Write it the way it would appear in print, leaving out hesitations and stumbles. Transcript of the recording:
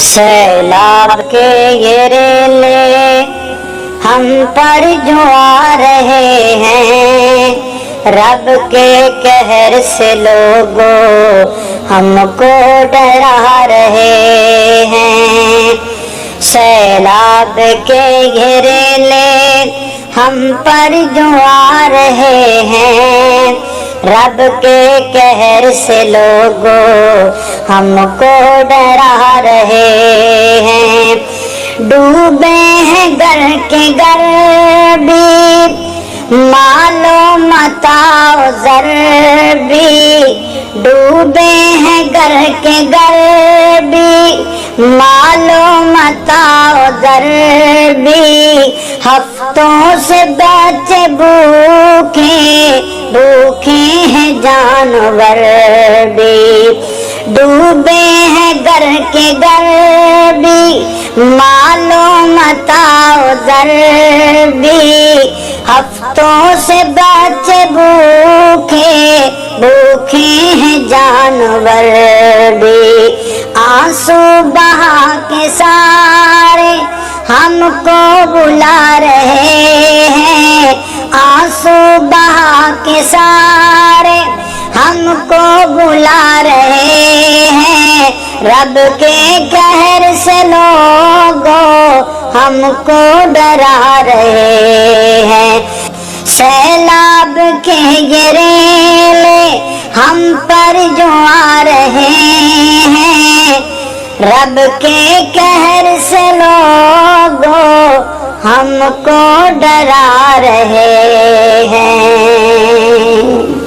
سیلاب کے یہ ریلے ہم پر جو آ رہے ہیں، رب کے قہر سے لوگوں ہم کو ڈرا رہے ہیں۔ سیلاب کے یہ ریلے ہم پر جو آ رہے ہیں، رب کے قہر سے لوگوں ہم کو ڈرا رہے ہیں۔ ڈوبے ہیں گھر کے گھر بھی، مال و متاع و زر بھی، ڈوبے ہیں گھر کے گھر بھی، مال و متاع و زر بھی، ہفتوں سے بچے بھوکے بھوکے ہیں جانور بھی۔ ڈوبے ہیں گھر کے گھر بھی، مال و متاع و زر بھی، ہفتوں سے بچے بھوکے بھوکے ہیں جانور بھی۔ آنسو بہا کے سارے ہم کو بلا رہے ہیں، آنسو بہا کے سارے ہم کو بلا رہے ہیں، رب کے قہر سے لوگوں ہم کو ڈرا رہے ہیں۔ سیلاب کے یہ ریلے ہم پر جو آ رہے ہیں، رب کے قہر سے لوگوں ہم کو ڈرا رہے ہیں۔